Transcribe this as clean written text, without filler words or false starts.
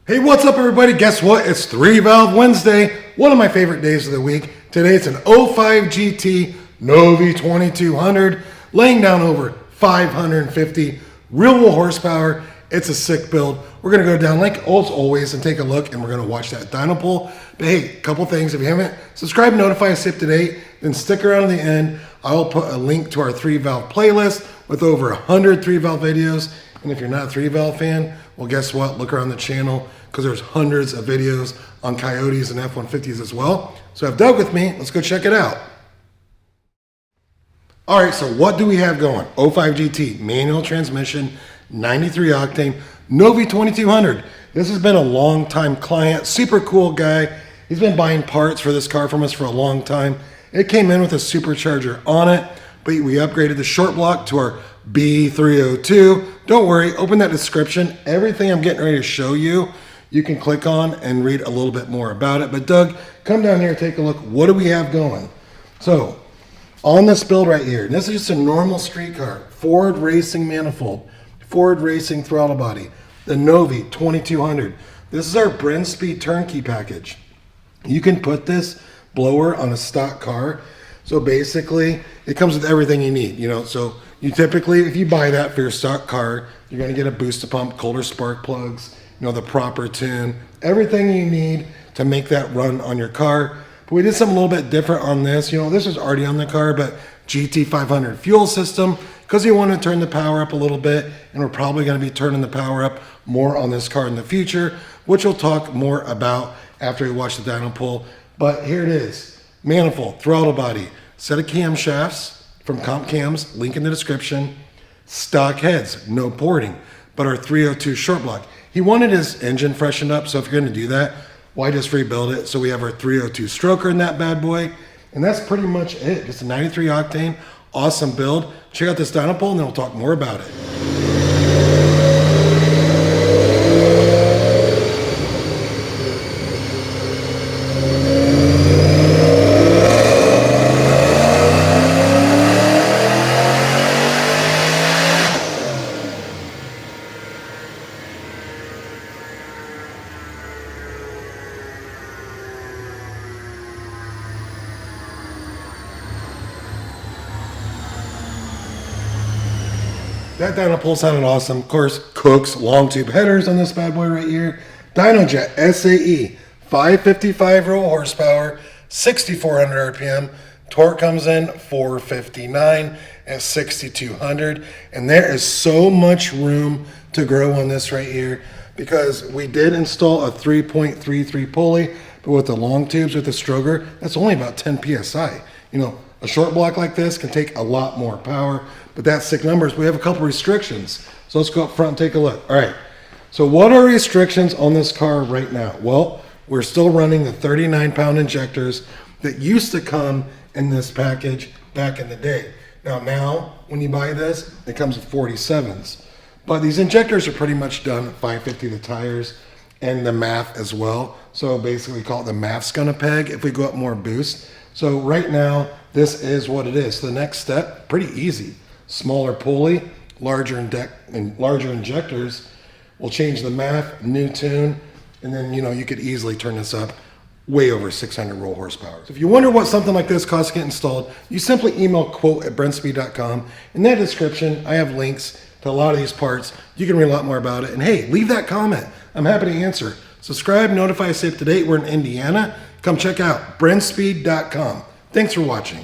Hey, what's up everybody? Guess what? It's 3-Valve Wednesday, one of my favorite days of the week. Today it's an 05 GT Novi 2200, laying down over 550 real horsepower. It's a sick build. We're gonna go down like as always and take a look, and we're gonna watch that dyno pull. But hey, couple things. If you haven't, subscribe, notify us up to date, then stick around to the end. I'll put a link to our 3-Valve playlist with over 100 3-Valve videos. And if you're not a 3-Valve fan, well, guess what? Look around the channel because there's hundreds of videos on Coyotes and F-150s as well. So have Doug with me. Let's go check it out. All right, so what do we have going? 05 GT, manual transmission, 93 octane, Novi 2200. This has been a long time client, super cool guy. He's been buying parts for this car from us for a long time. It came in with a supercharger on it, but we upgraded the short block to our B302. Don't worry, open that description. Everything I'm getting ready to show you, you can click on and read a little bit more about it. But Doug, come down here, take a look. What do we have going? So on this build right here, and this is just a normal street car, Ford Racing manifold, Ford Racing throttle body, the Novi 2200. This is our Brent Speed turnkey package. You can put this blower on a stock car. So basically, it comes with everything you need, you know. So you typically, if you buy that for your stock car, you're gonna get a booster pump, Kohler spark plugs, you know, the proper tune, everything you need to make that run on your car. But we did something a little bit different on this. You know, this was already on the car, but GT500 fuel system, because you want to turn the power up a little bit, and we're probably gonna be turning the power up more on this car in the future, which we'll talk more about after we watch the dyno pull. But here it is. Manifold, throttle body, set of camshafts from Comp Cams, link in the description. Stock heads, no porting, but our 302 short block. He wanted his engine freshened up, so if you're gonna do that, why just rebuild it? So we have our 302 stroker in that bad boy, and that's pretty much it. Just a 93 octane, awesome build. Check out this dyno pull, and then we'll talk more about it. That dyno pull sounded awesome. Of course, Cook's long tube headers on this bad boy right here. DynoJet SAE, 555 raw horsepower, 6,400 RPM. Torque comes in 459 at 6,200. And there is so much room to grow on this right here because we did install a 3.33 pulley, but with the long tubes with the stroker, that's only about 10 PSI. You know, a short block like this can take a lot more power, but that's sick numbers. We have a couple restrictions. So let's go up front and take a look. All right, so what are restrictions on this car right now? Well, we're still running the 39-pound injectors that used to come in this package back in the day. Now, when you buy this, it comes with 47s. But these injectors are pretty much done at 550 the tires and the MAF as well. So basically we call it the MAF's gonna peg if we go up more boost. So right now, this is what it is. So the next step, pretty easy. Smaller pulley, larger injectors. We'll change the MAF, new tune, and then you know you could easily turn this up way over 600 roll horsepower. So if you wonder what something like this costs to get installed, you simply email quote@brentspeed.com. In that description, I have links to a lot of these parts. You can read a lot more about it. And hey, leave that comment. I'm happy to answer. Subscribe, notify us up to date. We're in Indiana. Come check out brentspeed.com. Thanks for watching.